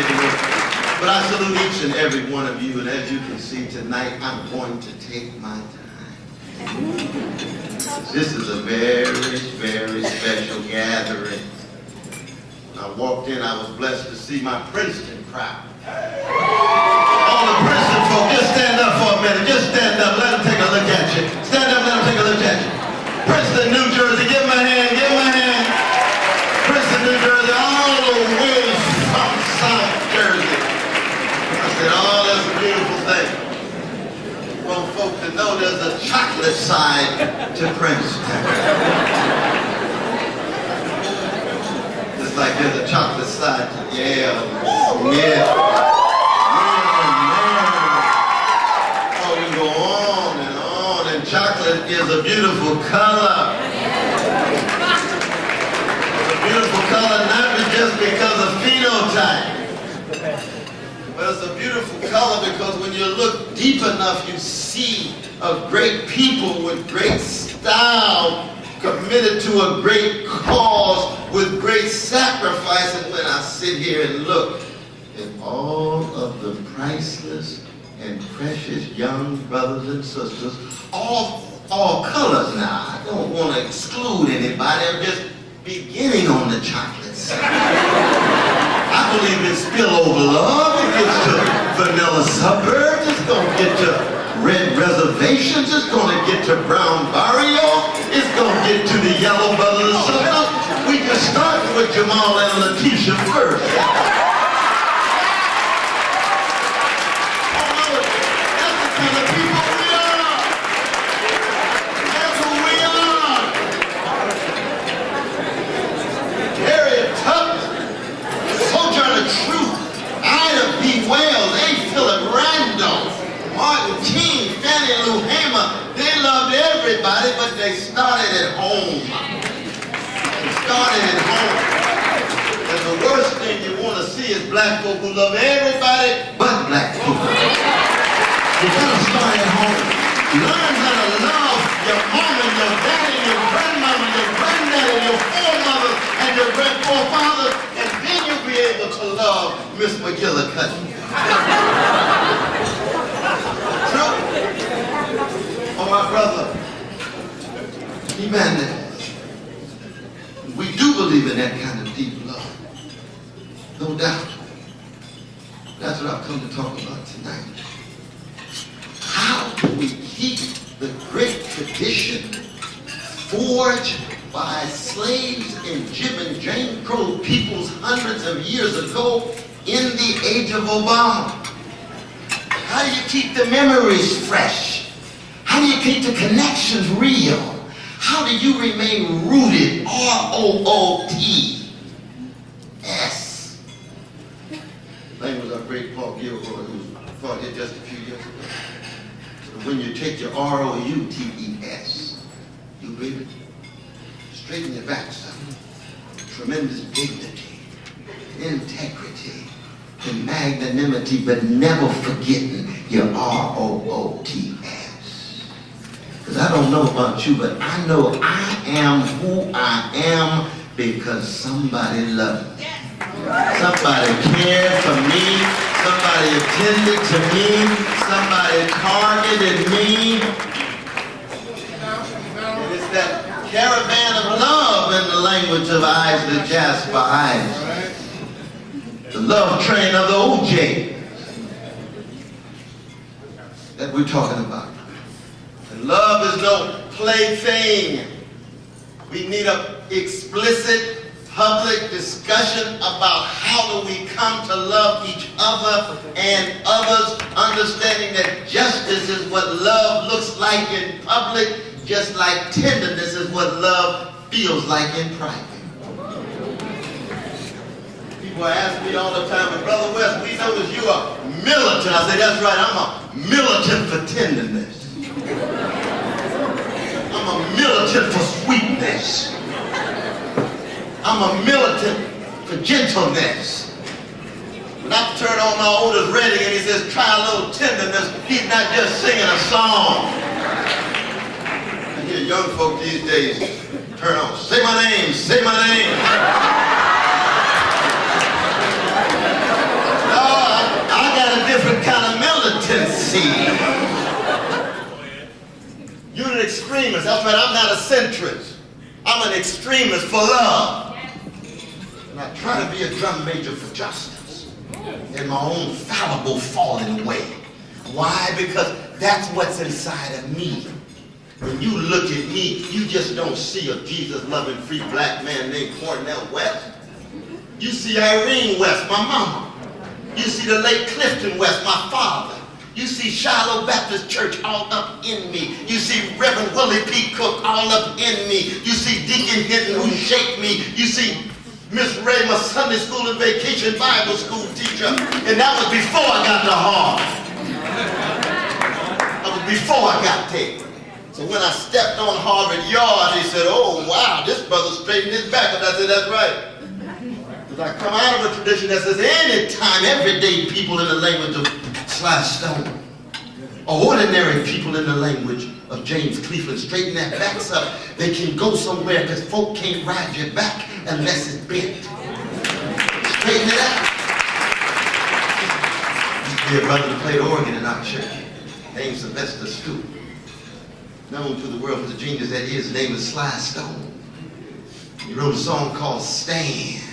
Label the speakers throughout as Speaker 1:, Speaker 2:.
Speaker 1: appreciate the Lord. But I salute each and every one of you, and as you can see tonight, I'm going to take my time. This is a very, very special gathering. When I walked in, I was blessed to see my Princeton crowd. All the Princeton folk, just stand up for a minute. Just stand up. Let them take a look at you. Stand up, let them take a look at you. Princeton, New Jersey, give them a hand, give them a hand. Princeton, New Jersey, all the way from South Jersey. I said, oh, that's a beautiful thing. Want folk to know there's a chocolate side to Princeton. Just like there's a chocolate side to Yale, Smith. Oh, you go on, and chocolate is a beautiful color. It's a beautiful color not just because of phenotype, but it's a beautiful color because when you look deep enough, you see a great people with great style, committed to a great cause with great sacrifice. And when I sit here and look at all of the priceless and precious young brothers and sisters, all colors now. I don't want to exclude anybody. I'm just beginning on the chocolate side. I believe in spillover love. It gets to vanilla suburbs. It's going to get to red reservations. It's going to get to brown barrio. It's going to get to the yellow brothers and sisters. We can start with Jamal and Letitia first. But they started at home. They started at home. And the worst thing you want to see is black folk who love everybody but black people. You gotta start at home. Learn how to love your mama, your daddy, your grandmama, your granddaddy, your foremothers, and your great-forefathers, and then you'll be able to love Miss McGillicuddy. True? Oh, my brother. Amen. We do believe in that kind of deep love. No doubt. That's what I've come to talk about tonight. How do we keep the great tradition forged by slaves and Jim and Jane Crow peoples hundreds of years ago in the age of Obama? How do you keep the memories fresh? How do you keep the connections real? How do you remain rooted? R-O-O-T-S. That was our great Paul Gilroy, who fought here just a few years ago. So when you take your R-O-U-T-E-S, you read it, straighten your back, son. Tremendous dignity, integrity, and magnanimity, but never forgetting your R-O-O-T-S. I don't know about you, but I know I am who I am because somebody loved me. Somebody cared for me. Somebody attended to me. Somebody targeted me. And it's that caravan of love in the language of Isaac Jasper Isaac. The love train of the OJ that we're talking about. Love is no plaything. We need an explicit public discussion about how do we come to love each other and others, understanding that justice is what love looks like in public, just like tenderness is what love feels like in private. People ask me all the time, but Brother West, we notice you are militant. I say, that's right, I'm a militant for tenderness. I'm a militant for sweetness. I'm a militant for gentleness. When I turn on my oldest Redding and he says, try a little tenderness, he's not just singing a song. I hear young folk these days turn on, say my name, say my name. extremist. That's right, I'm not a centrist. I'm an extremist for love. And I try to be a drum major for justice in my own fallible, fallen way. Why? Because that's what's inside of me. When you look at me, you just don't see a Jesus-loving, free black man named Cornell West. You see Irene West, my mama. You see the late Clifton West, my father. You see Shiloh Baptist Church all up in me. You see Reverend Willie P. Cook all up in me. You see Deacon Hinton who shaped me. You see Miss Ray, my Sunday school and vacation Bible school teacher. And that was before I got to Harvard. That was before I got there. So when I stepped on Harvard Yard, they said, oh, wow, this brother straightened his back. And I said, that's right. Because I come out of a tradition that says anytime, everyday people in the language of Sly Stone, or ordinary people in the language of James Cleveland, straighten their backs up, they can go somewhere because folk can't ride your back unless it's bent. Straighten it out. Used to be a brother that played organ in our church, named Sylvester Stewart. Known to the world for the genius that is, his name is Sly Stone. He wrote a song called Stand.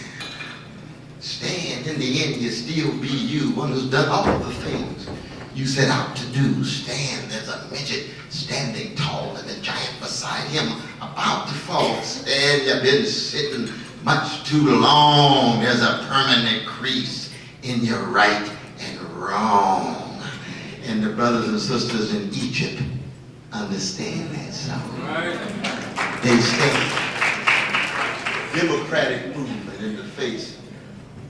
Speaker 1: Stand, in the end you still be you, one who's done all the things you set out to do. Stand, there's a midget standing tall and a giant beside him about to fall. Stand, you've been sitting much too long. There's a permanent crease in your right and wrong. And the brothers and sisters in Egypt understand that song. Right. They stand. Democratic movement in the face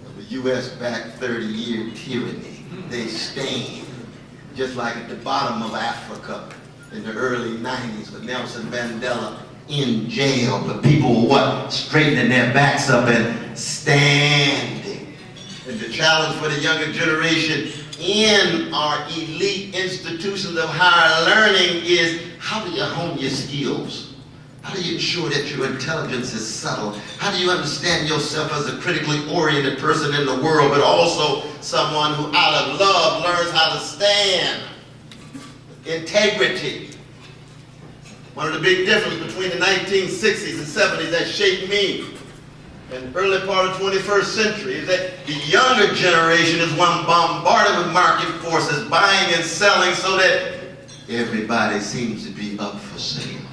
Speaker 1: of the U.S.-backed 30-year tyranny. They stand. Just like at the bottom of Africa in the early 90s with Nelson Mandela in jail. But people were what? Straightening their backs up and standing. And the challenge for the younger generation in our elite institutions of higher learning is, how do you hone your skills? How do you ensure that your intelligence is subtle? How do you understand yourself as a critically oriented person in the world, but also someone who out of love learns how to stand? Integrity. One of the big differences between the 1960s and 70s that shaped me in the early part of the 21st century is that the younger generation is one bombarded with market forces, buying and selling so that everybody seems to be up for sale.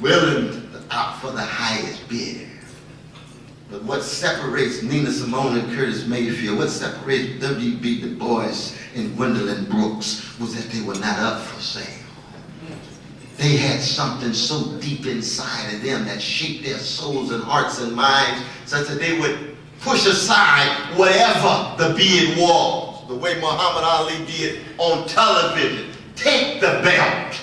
Speaker 1: Willing to opt for the highest bidder. But what separates Nina Simone and Curtis Mayfield, what separates W.B. Du Bois and Gwendolyn Brooks was that they were not up for sale. They had something so deep inside of them that shaped their souls and hearts and minds such that they would push aside whatever the bid was, the way Muhammad Ali did on television. Take the belt.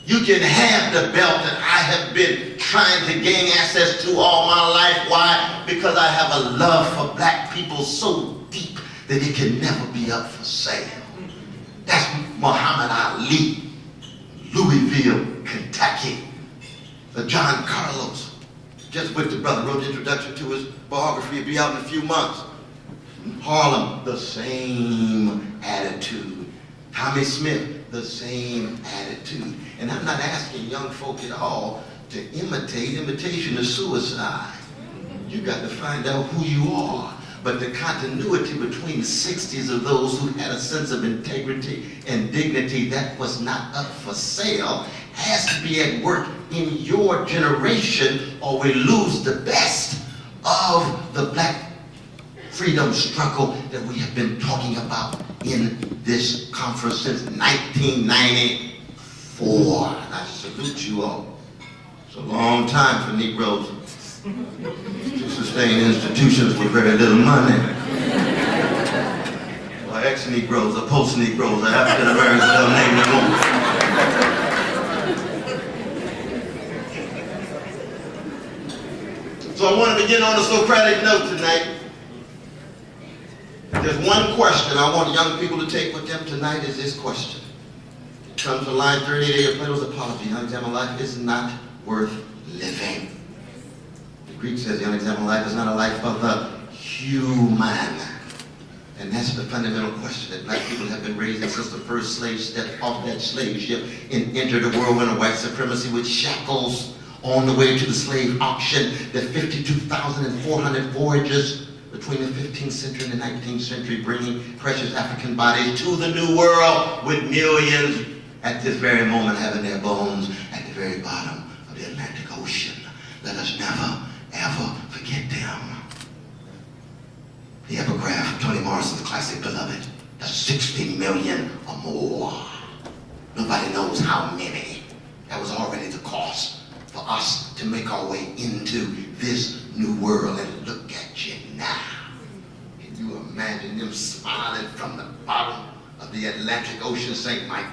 Speaker 1: You can have the belt that I have been trying to gain access to all my life. Why? Because I have a love for black people so deep that it can never be up for sale. That's Muhammad Ali, Louisville, Kentucky. John Carlos, just with the brother, wrote the introduction to his biography. It'll be out in a few months. Harlem, the same attitude. Tommy Smith, the same attitude. And I'm not asking young folk at all to imitate. Imitation is suicide. You got to find out who you are. But the continuity between the 60s of those who had a sense of integrity and dignity that was not up for sale has to be at work in your generation, or we lose the best of the black freedom struggle that we have been talking about in this conference since 1994. And I salute you all. It's a long time for Negroes to sustain institutions with very little money. Or ex-Negroes, or post-Negroes, or African-Americans, they'll name them all. So I want to begin on a Socratic note tonight. There's one question I want young people to take with them tonight is this question. It comes from line 38 of Plato's Apology. Young example life is not worth living. The Greek says the unexamined life is not a life of the human. And that's the fundamental question that black people have been raising since the first slave stepped off that slave ship and entered a whirlwind of white supremacy with shackles on the way to the slave auction. The 52,400 voyagers between the 15th century and the 19th century, bringing precious African bodies to the New World, with millions at this very moment having their bones at the very bottom of the Atlantic Ocean. Let us never, ever forget them. The epigraph of Toni Morrison's classic Beloved, the 60 million or more. Nobody knows how many. That was already the cost for us to make our way into this new world. And look at you now. Can you imagine them smiling from the bottom of the Atlantic Ocean saying, my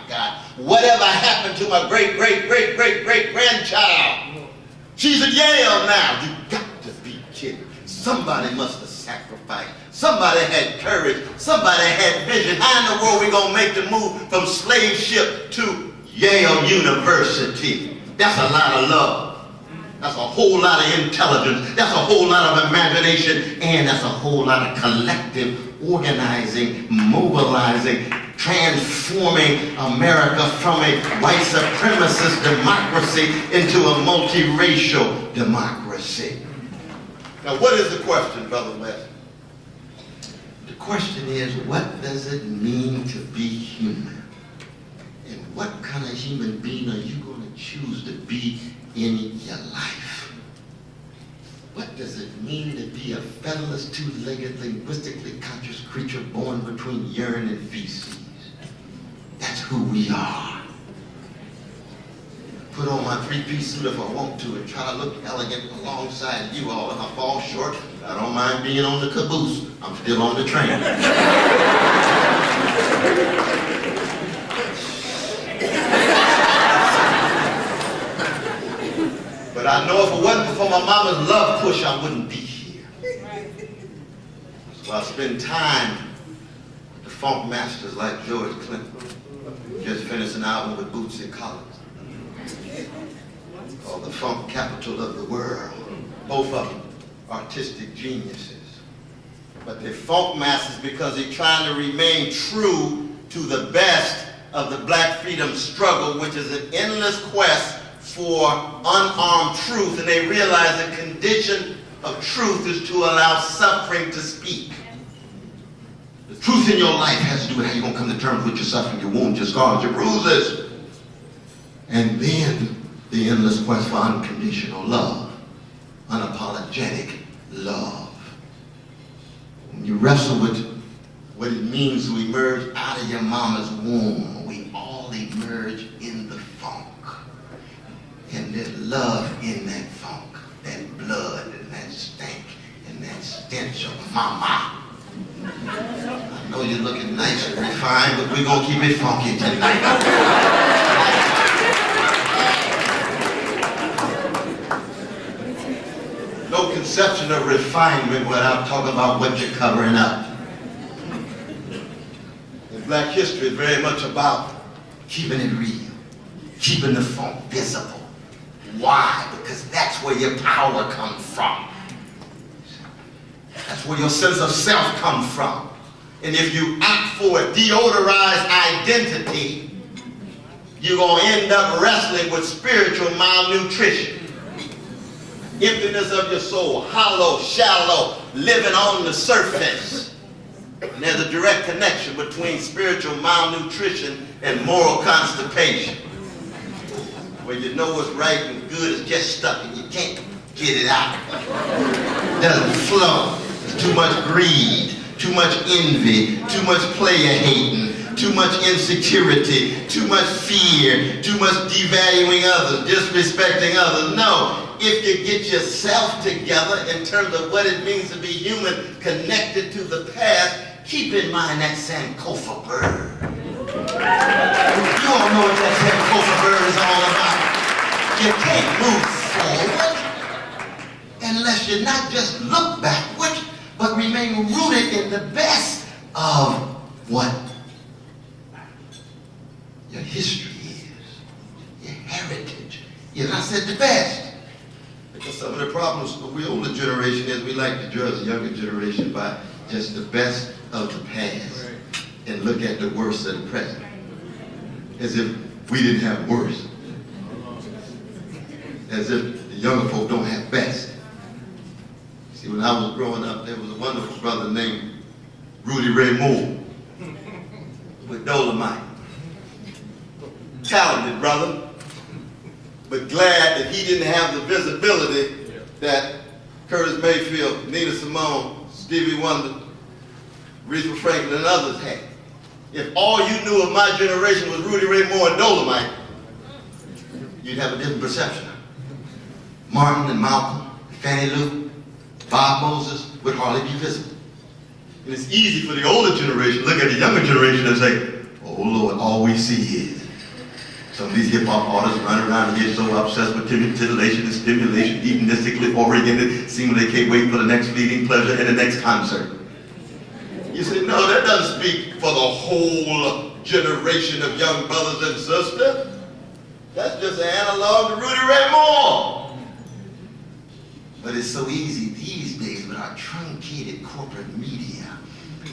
Speaker 1: God, whatever happened to my great-great-great-great-great-grandchild? She's at Yale now. You got to be kidding. Somebody must have sacrificed. Somebody had courage. Somebody had vision. How in the world are we going to make the move from slave ship to Yale University? That's a lot of love. That's a whole lot of intelligence. That's a whole lot of imagination. And that's a whole lot of collective organizing, mobilizing, transforming America from a white supremacist democracy into a multiracial democracy. Now, what is the question, Brother West? The question is, what does it mean to be human? And what kind of human being are you going to choose to be in your life? What does it mean to be a featherless, two-legged, linguistically conscious creature born between urine and feces? That's who we are. Put on my three-piece suit if I want to and try to look elegant alongside you all. If I fall short, I don't mind being on the caboose. I'm still on the train. But I know if it wasn't for my mama's love push, I wouldn't be here. So I spend time with the funk masters like George Clinton. Just finished an album with Bootsy Collins called The Funk Capital of the World. Both of them artistic geniuses. But they're funk masters because they're trying to remain true to the best of the black freedom struggle, which is an endless quest for unarmed truth, and they realize the condition of truth is to allow suffering to speak. The truth in your life has to do with how you're going to come to terms with your suffering, your wounds, your scars, your bruises. And then the endless quest for unconditional love, unapologetic love. When you wrestle with what it means to emerge out of your mama's womb, we all emerge in the funk. And there's love in that funk, that blood and that stank and that stench of mama. I know you're looking nice and refined, but we're going to keep it funky tonight. No conception of refinement without talking about what you're covering up. And black history is very much about keeping it real, keeping the funk visible. Why? Because that's where your power comes from. That's where your sense of self comes from. And if you act for a deodorized identity, you're going to end up wrestling with spiritual malnutrition. Emptiness of your soul, hollow, shallow, living on the surface. And there's a direct connection between spiritual malnutrition and moral constipation. Where you know what's right and good is just stuck and you can't get it out. It doesn't flow. There's too much greed, too much envy, too much player hating, too much insecurity, too much fear, too much devaluing others, disrespecting others. No. If you get yourself together in terms of what it means to be human, connected to the past, keep in mind that Sankofa bird. You all know what that Sankofa bird is all about. You can't move forward unless you not just look backward, but remain rooted in the best of what your history is, your heritage is. I said the best. Because some of the problems we older generation is we like to judge the younger generation by just the best of the past and look at the worst of the present. As if we didn't have worse. As if the younger folk don't have best. See, when I was growing up, there was a wonderful brother named Rudy Ray Moore with Dolomite. Talented brother, but glad that he didn't have the visibility that Curtis Mayfield, Nina Simone, Stevie Wonder, Aretha Franklin, and others had. If all you knew of my generation was Rudy Ray Moore and Dolomite, you'd have a different perception. Martin and Malcolm, Fannie Lou, Bob Moses would hardly be visible. And it's easy for the older generation to look at the younger generation and say, oh Lord, all we see is some of these hip-hop artists running around here so obsessed with titillation and stimulation, hedonistically oriented, seeming they can't wait for the next fleeting pleasure and the next concert. You say, no, that doesn't speak for the whole generation of young brothers and sisters. That's just an analog to Rudy Ray Moore. But it's so easy these days with our truncated corporate media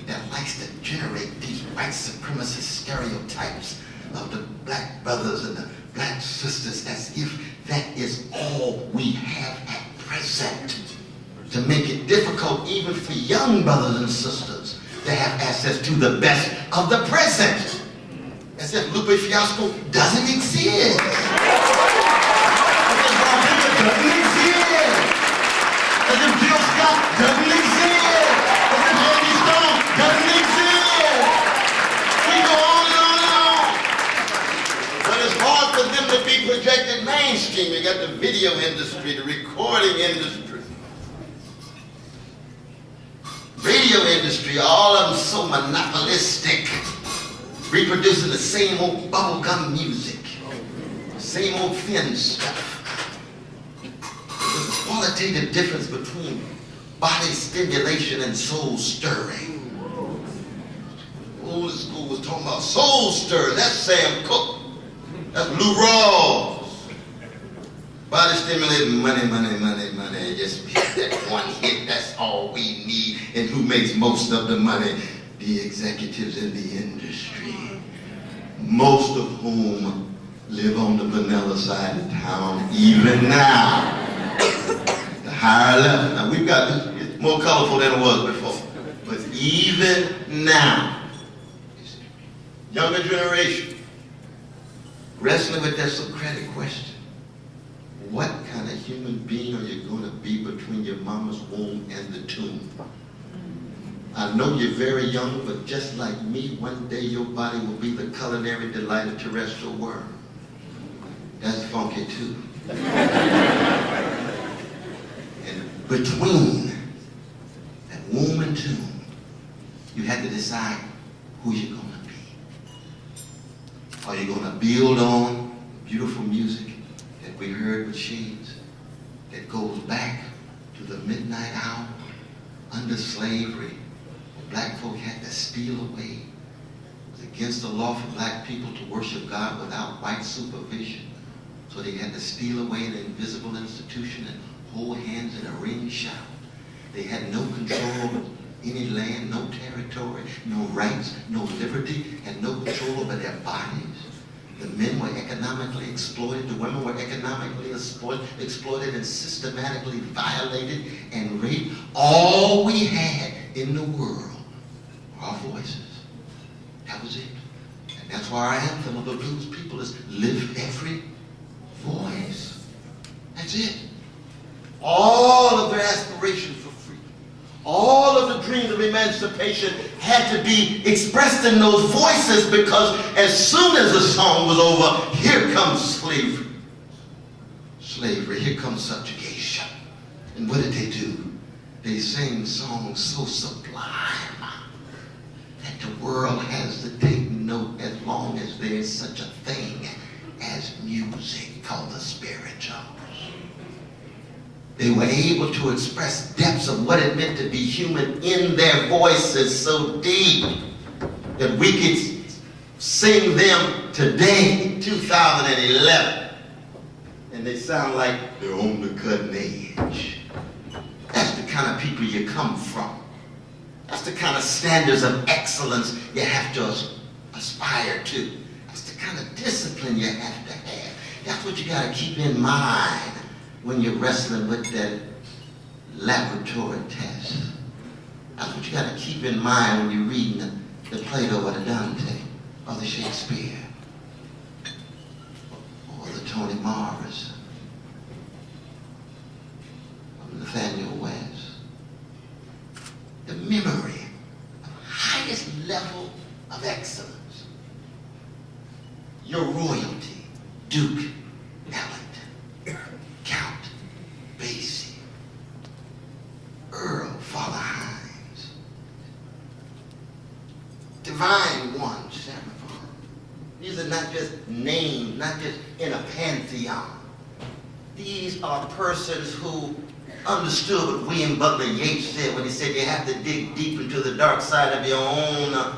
Speaker 1: that likes to generate these white supremacist stereotypes of the black brothers and the black sisters as if that is all we have at present, to make it difficult even for young brothers and sisters to have access to the best of the present, as if Lupe Fiasco doesn't exist. As if Rodriguez doesn't exist. As if Jill Scott doesn't exist. As if Andy Stone doesn't exist. We go on and on and on. But it's hard for them to be projected mainstream. You got the video industry, the recording industry, radio industry, all of them so monopolistic, reproducing the same old bubblegum music, same old thin stuff. There's a qualitative difference between body stimulation and soul stirring. Old school was talking about soul stirring. That's Sam Cooke. That's Lou Rawls. Body stimulating, money, money, money, money. Just hit that one hit, that's all we need. And who makes most of the money? The executives in the industry. Most of whom live on the vanilla side of town even now. The higher level. Now we've got, it's more colorful than it was before. But even now, younger generation, wrestling with that Socratic question. What kind of human being are you going to be between your mama's womb and the tomb? I know you're very young, but just like me, one day your body will be the culinary delight of terrestrial world. That's funky too. And between that womb and tomb, you had to decide who you're going to be. Are you going to build on beautiful music that we heard with Shades, that goes back to the midnight hour under slavery, where black folk had to steal away? It was against the law for black people to worship God without white supervision. So they had to steal away in an invisible institution and hold hands in a ring shout. They had no control over any land, no territory, no rights, no liberty, had no control over their bodies. The men were economically exploited, the women were economically exploited and systematically violated and raped. All we had in the world were our voices. That was it. And that's why our anthem of the blues people is lift every voice. That's it. All of their aspirations for freedom, all of the dreams of emancipation had to be expressed in those voices, because as soon as the song was over, here comes slavery. Slavery, here comes subjugation. And what did they do? They sang songs so sublime that the world has to take note, as long as there's such a thing as music called the spirituals. They were able to express depths of what it meant to be human in their voices so deep that we could sing them today, 2011. And they sound like they're on the cutting edge. kind of people you come from. That's the kind of standards of excellence you have to aspire to. That's the kind of discipline you have to have. That's what you got to keep in mind when you're wrestling with that laboratory test. That's what you got to keep in mind when you're reading the Plato or the Dante or the Shakespeare or the Tony Morris or Nathaniel West. The memory of highest level of excellence. Your royalty, Duke Ellington, Count Basie, Earl Father Hines, Divine One, Seraphim. These are not just names, not just in a pantheon. These are persons who understood what William Butler Yeats said when he said you have to dig deep into the dark side of your own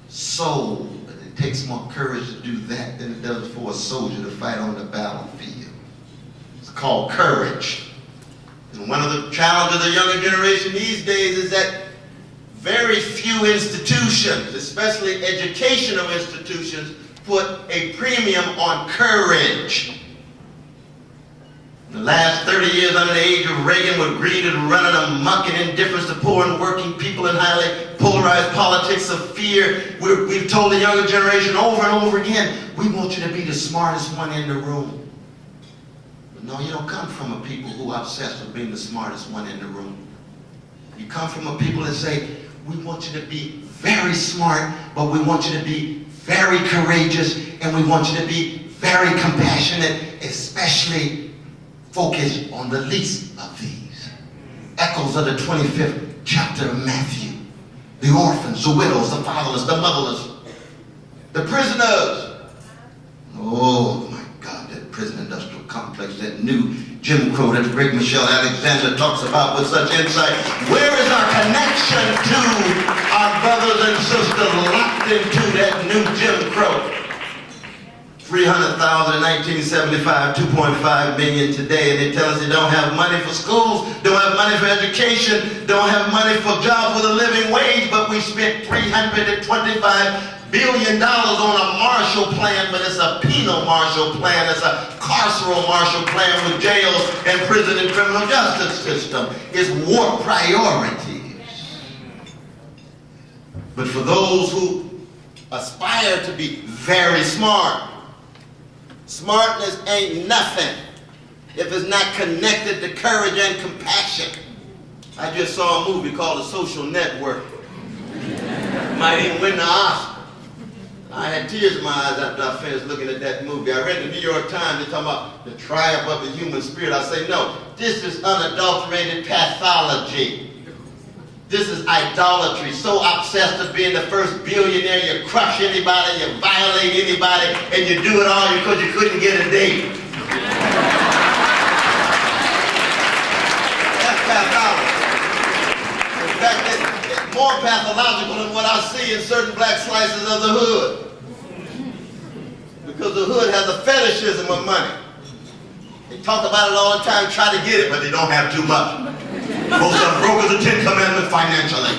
Speaker 1: soul. But it takes more courage to do that than it does for a soldier to fight on the battlefield. It's called courage. And one of the challenges of the younger generation these days is that very few institutions, especially educational institutions, put a premium on courage. In the last 30 years under the age of Reagan, with greed and running amok and indifference to poor and working people and highly polarized politics of fear, we've told the younger generation over and over again, we want you to be the smartest one in the room. But no, you don't come from a people who are obsessed with being the smartest one in the room. You come from a people that say, we want you to be very smart, but we want you to be very courageous, and we want you to be very compassionate, especially focus on the least of these. Echoes of the 25th chapter of Matthew. The orphans, the widows, the fatherless, the motherless, the prisoners. Oh my God, that prison industrial complex, that new Jim Crow that the great Michelle Alexander talks about with such insight. Where is our connection to our brothers and sisters locked into that new Jim Crow? 300,000 in 1975, 2.5 million today, and they tell us they don't have money for schools, don't have money for education, don't have money for jobs with a living wage, but we spent $325 billion on a Marshall Plan, but it's a penal Marshall Plan, it's a carceral Marshall Plan with jails and prison and criminal justice system. It's war priorities. But for those who aspire to be very smart, smartness ain't nothing if it's not connected to courage and compassion. I just saw a movie called The Social Network. Might even win the Oscar. I had tears in my eyes after I finished looking at that movie. I read the New York Times, they're talking about the triumph of the human spirit. I say, no, this is unadulterated pathology. This is idolatry, so obsessed with being the first billionaire, you crush anybody, you violate anybody, and you do it all because you couldn't get a date. That's pathology. In fact, it's more pathological than what I see in certain black slices of the hood. Because the hood has a fetishism of money. They talk about it all the time, try to get it, but they don't have too much. Most of them broke as a 10th commandment financially.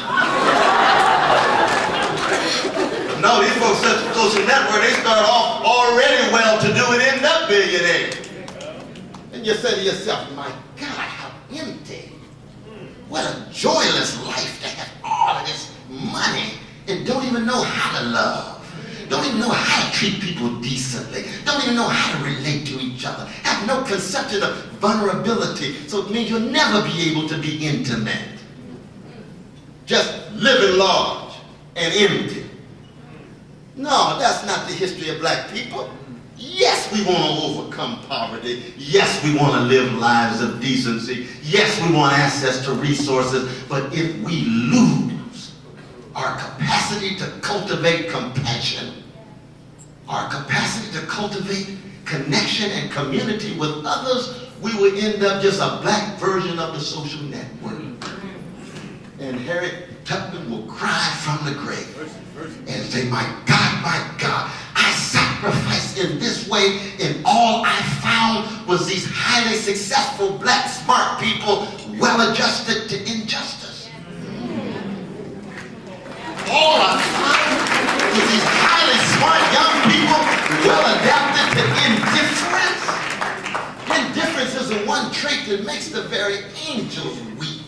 Speaker 1: No, these folks such a social network, they start off already well-to-do and end up billionaires. And you say to yourself, my God, how empty. What a joyless life to have all of this money and don't even know how to love. Don't even know how to treat people decently. Don't even know how to relate to each other. Have no conception of vulnerability. So it means you'll never be able to be intimate. Just living large and empty. No, that's not the history of black people. Yes, we want to overcome poverty. Yes, we want to live lives of decency. Yes, we want access to resources. But if we lose our capacity to cultivate compassion, our capacity to cultivate connection and community with others, we would end up just a black version of the social network. And Harriet Tubman will cry from the grave and say, my God, I sat sacrificed in this way, and all I found was these highly successful, black, smart people, well-adjusted to injustice. All I found was these highly smart young people, well-adapted to indifference. Indifference is the one trait that makes the very angels weep.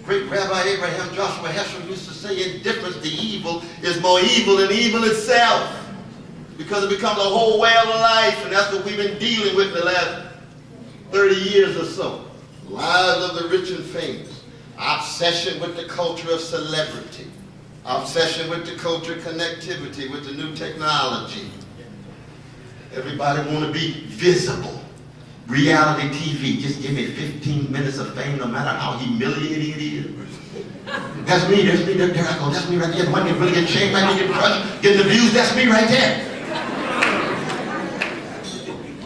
Speaker 1: Great Rabbi Abraham Joshua Heschel used to say, indifference to evil is more evil than evil itself, because it becomes a whole way of life, and that's what we've been dealing with the last 30 years or so. Lives of the rich and famous, obsession with the culture of celebrity, obsession with the culture of connectivity, with the new technology. Everybody want to be visible. Reality TV, just give me 15 minutes of fame, no matter how humiliating it is. That's me, there I go, that's me right there. The one that really get shamed, I get crushed, getting the views, that's me right there.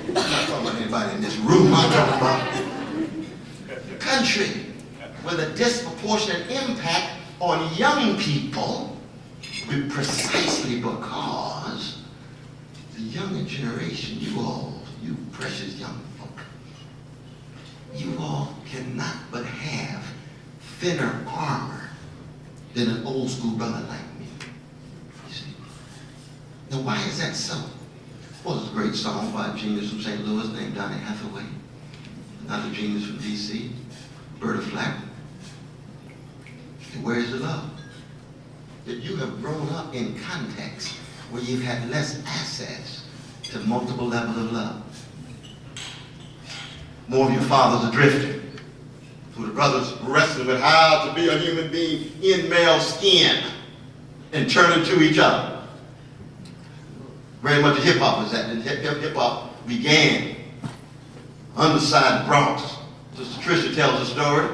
Speaker 1: I'm not talking about anybody in this room, I'm talking about the country with a disproportionate impact on young people, precisely because the younger generation, you precious young folk, you all cannot but have thinner armor than an old school brother like me. You see? Now why is that so? Well, there's a great song by a genius from St. Louis named Donny Hathaway, another genius from D.C., Berta Flack. And where's the love? That you have grown up in context where you've had less access to multiple levels of love. More of your fathers are drifting. So the brothers wrestling with how to be a human being in male skin and turning to each other. Very much hip-hop is that. And hip-hop began underside Bronx. Sister Tricia tells the story.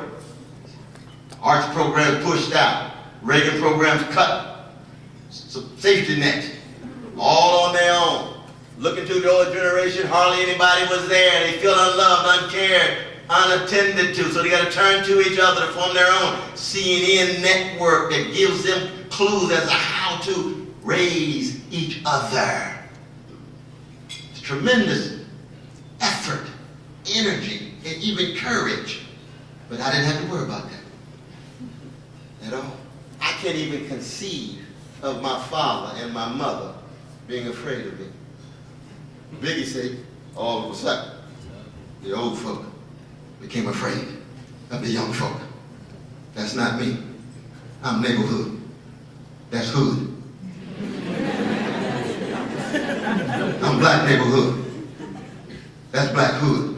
Speaker 1: Arts programs pushed out. Reagan programs cut. Safety net. All on their own. Looking to the older generation, hardly anybody was there. They feel unloved, uncared, unattended to. So they got to turn to each other to form their own CNN network that gives them clues as to how to raise each other. It's tremendous effort, energy, and even courage. But I didn't have to worry about that at all. I can't even conceive of my father and my mother being afraid of me. Biggie said, all of a sudden, the old folk became afraid of the young folk. That's not me. I'm neighborhood. That's hood. I'm black neighborhood. That's black hood.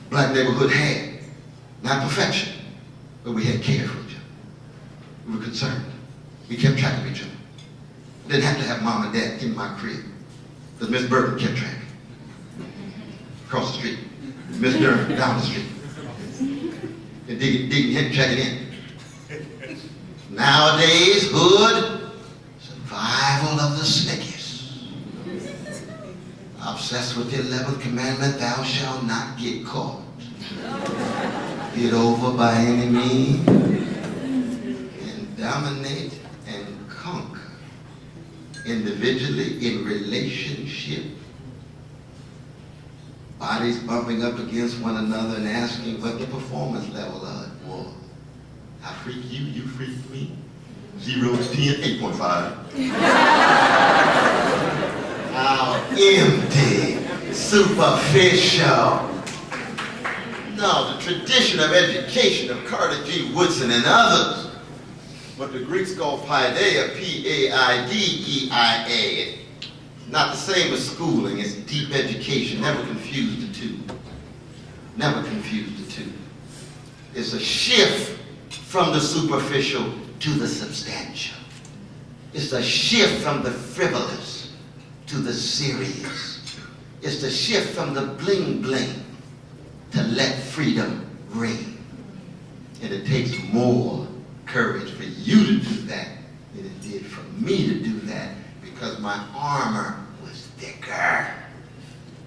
Speaker 1: Black neighborhood had, not perfection, but we had care for each other. We were concerned. We kept track of each other. Didn't have to have mom and dad in my crib. Because Miss Burton kept track. Across the street. Miss Durham down the street. And digging him, checking in. Nowadays, hood, survival of the Snickers. Obsessed with the 11th commandment, thou shalt not get caught. Get over by any means. And dominate and conquer. Individually, in relationship, bodies bumping up against one another and asking what the performance level was. I freak you, you freak me. 0 to 10, 8.5. How empty, superficial. No, the tradition of education of Carter G. Woodson and others, what the Greeks call paideia, P-A-I-D-E-I-A. Not the same as schooling, it's deep education. Never confuse the two. Never confuse the two. It's a shift from the superficial to the substantial. It's a shift from the frivolous to the serious. It's the shift from the bling bling to let freedom ring. And it takes more courage for you to do that than it did for me to do that, because my armor was thicker.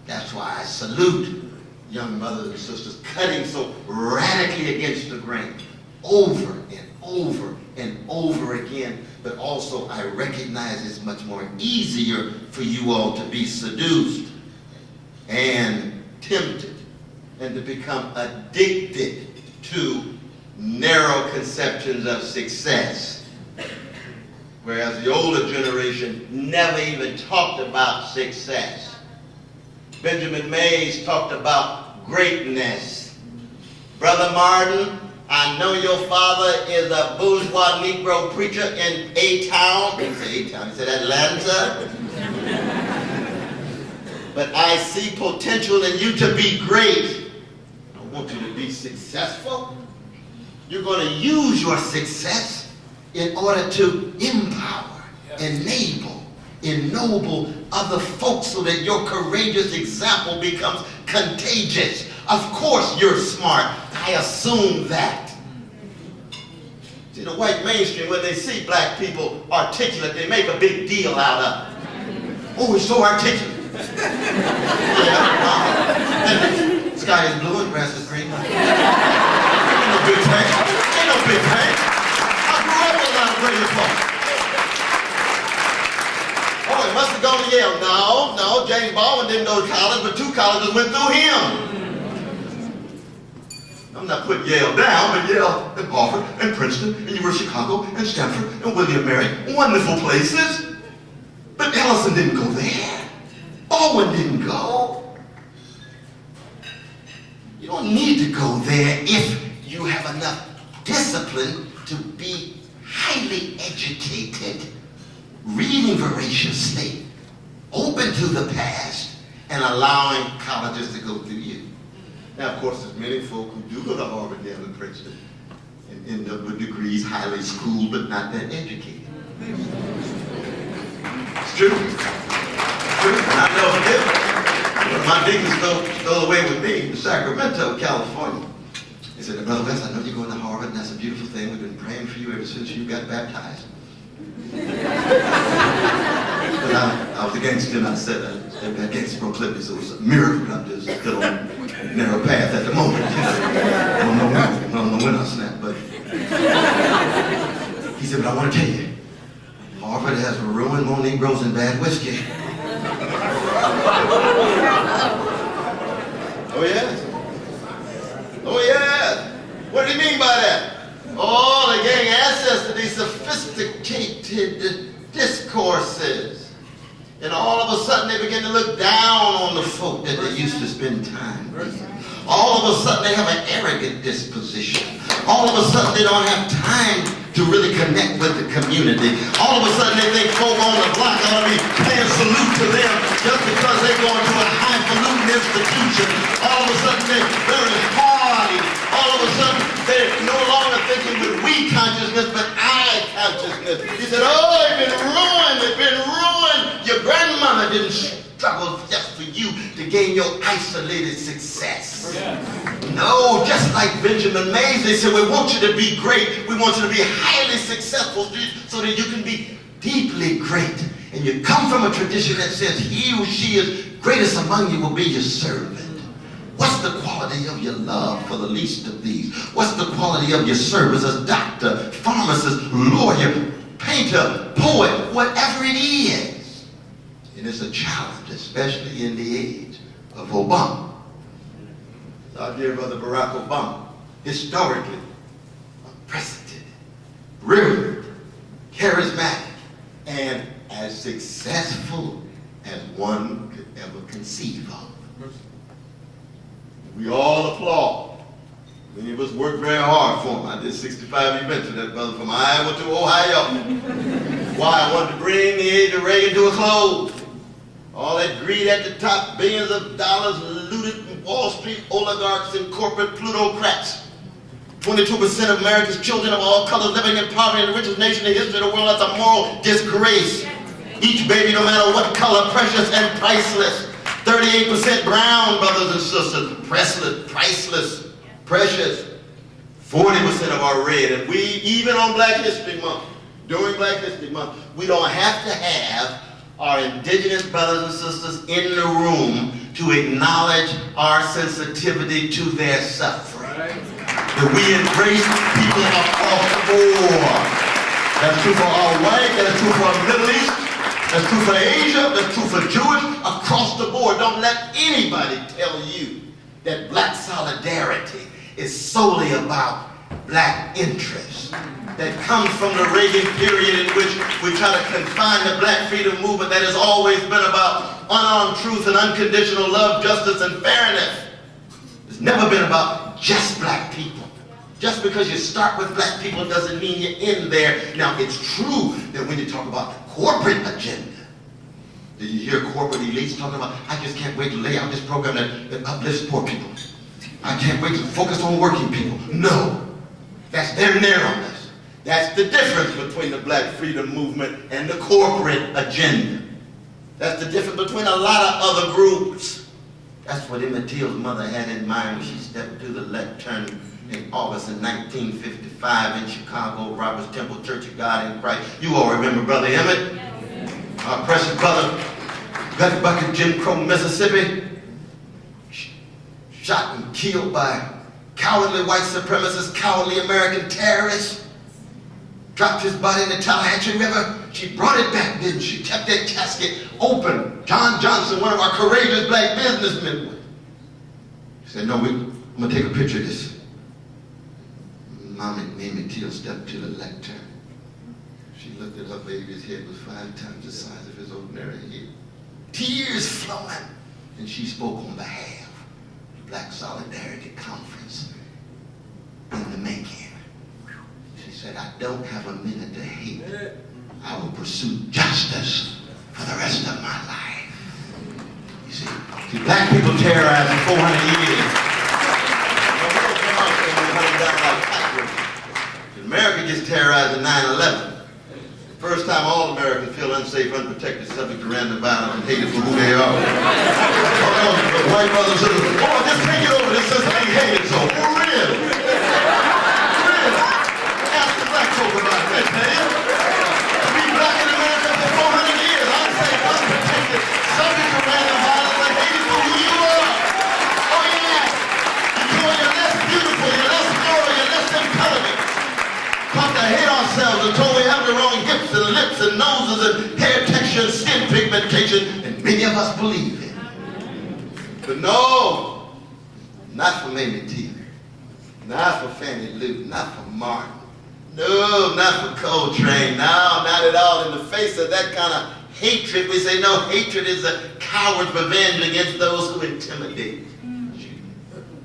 Speaker 1: That's why I salute young brothers and sisters cutting so radically against the grain over and over and over again, but also I recognize it's much more easier for you all to be seduced and tempted and to become addicted to narrow conceptions of success. Whereas the older generation never even talked about success. Benjamin Mays talked about greatness. Brother Martin, I know your father is a bourgeois Negro preacher in A-Town. He didn't say A-Town, he said Atlanta. But I see potential in you to be great. I want you to be successful. You're going to use your success in order to empower, enable, ennoble other folks so that your courageous example becomes contagious. Of course you're smart. I assume that. See, the white mainstream, when they see black people articulate, they make a big deal out of it. Oh, he's so articulate. Yeah, sky is blue and grass is green. Ain't no big thing. Ain't no big thing. I grew up with a lot of great folks. Oh, he must have gone to Yale. No, James Baldwin didn't go to college, but 2 colleges went through him. I'm not putting Yale down, but Yale and Harvard and Princeton and University of Chicago and Stanford and William & Mary, wonderful places. But Ellison didn't go there. Baldwin didn't go. You don't need to go there if you have enough discipline to be highly educated, reading voraciously, open to the past, and allowing colleges to go through you. Now, of course, there's many folk who do go to Harvard, Yale, and Princeton and end up with degrees, highly schooled, but not that educated. It's true. It's true. And I know it. My deacon stole away with me to Sacramento, California. He said, Brother West, I know you're going to Harvard, and that's a beautiful thing. We've been praying for you ever since you got baptized. But I was a gangster, and I said I had gangster proclivity, so it was a miracle that I'm just still on a narrow path at the moment. I don't know when I'll snap, but he said, but I want to tell you, Harvard has ruined more Negroes and bad whiskey. Oh yes? Oh yes? What do you mean by that? Oh, they gain access to these sophisticated discourses. And all of a sudden they begin to look down on the folk that they used to spend time with. All of a sudden they have an arrogant disposition. All of a sudden they don't have time to really connect with the community. All of a sudden they think folk on the block ought to be paying salute to them just because they're going to a highfalutin institution. All of a sudden they're very hardy. All of a sudden they're no longer thinking with we consciousness, but I consciousness. He said, oh, they've been ruined. They've been ruined. Your grandmother didn't struggle just for you to gain your isolated success. No, just like Benjamin Mays, they said, we want you to be great. We want you to be highly successful so that you can be deeply great. And you come from a tradition that says he who she is greatest among you will be your servant. What's the quality of your love for the least of these? What's the quality of your service as doctor, pharmacist, lawyer, painter, poet, whatever it is? And it's a challenge, especially in the age of Obama. Our dear brother Barack Obama, historically unprecedented, brilliant, charismatic, and as successful as one could ever conceive of. We all applaud. Many of us worked very hard for him. I did 65 events with that brother from Iowa to Ohio. Why? I wanted to bring the age of Reagan to a close. All that greed at the top, billions of dollars looted from Wall Street oligarchs and corporate plutocrats. 22% of America's children of all colors living in poverty in the richest nation in the history of the world. That's a moral disgrace. Each baby, no matter what color, precious and priceless. 38% brown, brothers and sisters. Priceless, precious. 40% of our red. And we, even on Black History Month, during Black History Month, we don't have to have our indigenous brothers and sisters in the room to acknowledge our sensitivity to their suffering. That we embrace people of all That's true for all white, that's true for the Middle East, that's true for Asia, that's true for Jewish, across the board. Don't let anybody tell you that black solidarity is solely about black interests. That comes from the Reagan period in which we try to confine the black freedom movement that has always been about unarmed truth and unconditional love, justice, and fairness. It's never been about just black people. Just because you start with black people doesn't mean you end there. Now, it's true that when you talk about the corporate agenda, that you hear corporate elites talking about, I just can't wait to lay out this program that uplifts poor people. I can't wait to focus on working people. No, that's their narrowness. That's the difference between the black freedom movement and the corporate agenda. That's the difference between a lot of other groups. That's what Emmett Till's mother had in mind when she stepped to the lectern in August of 1955 in Chicago, Robert's Temple Church of God in Christ. You all remember Brother Emmett? Yes. Our precious brother, gut bucket Jim Crow, Mississippi, shot and killed by cowardly white supremacists, cowardly American terrorists. Dropped his body in the Tallahatchie River. She brought it back, didn't she? Kept that casket open. John Johnson, one of our courageous black businessmen. He said, no, I'm going to take a picture of this. Mom and Emmett Till stepped to the lectern. She looked at her baby's head, was 5 times the size of his ordinary head. Tears flowing. And she spoke on behalf of the Black Solidarity Conference in the making. She said, I don't have a minute to hate. I will pursue justice for the rest of my life. You see, black people terrorized for 400 years. America gets terrorized in 9/11. First time all Americans feel unsafe, unprotected, subject to random violence, and hated for who they are. The white brothers said, oh, just take it over, this isn't being hated, so for real. Ask the black folk about that, man. To be black in America for 400 years, unsafe, unprotected, subject to random violence, and hated for who you are. Oh yeah, because you're less beautiful, you're less moral, you're less intelligent. Come to hate ourselves until we have the wrong hips and lips and noses and hair texture and skin pigmentation, and many of us believe it. But no, not for Emmett Till, not for Fannie Lou, not for Martin, no, not for Coltrane, no, not at all. In the face of that kind of hatred, we say no, hatred is a coward's revenge against those who intimidate you.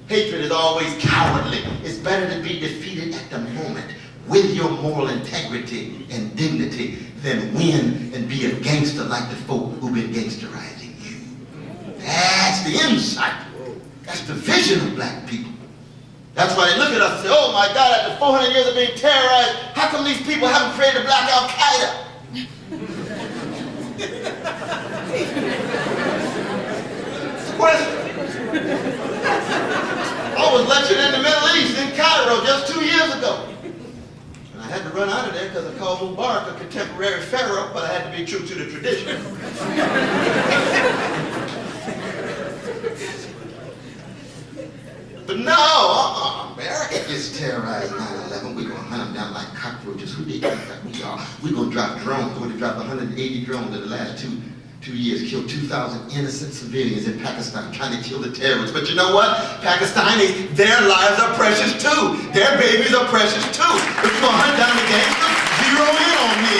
Speaker 1: Hatred is always cowardly. It's better to be defeated at the moment with your moral integrity and dignity than win and be a gangster like the folk who've been gangsterizing you. That's the insight. That's the vision of black people. That's why they look at us and say, oh my God, after 400 years of being terrorized, how come these people haven't created a black Al-Qaeda? It's a question. I was lectured in the Middle East, in Cairo, just 2 years ago. I had to run out of there because I called Mubarak a contemporary pharaoh, but I had to be true to the tradition. But no, America gets terrorized 9/11. We're going to hunt them down like cockroaches. Who they think that we are? We're going to drop drones. We're going to drop 180 drones in the last two years, killed 2,000 innocent civilians in Pakistan trying to kill the terrorists. But you know what? Pakistanis, their lives are precious too. Their babies are precious too. But you're going to hunt down the gangsters? Zero in on me.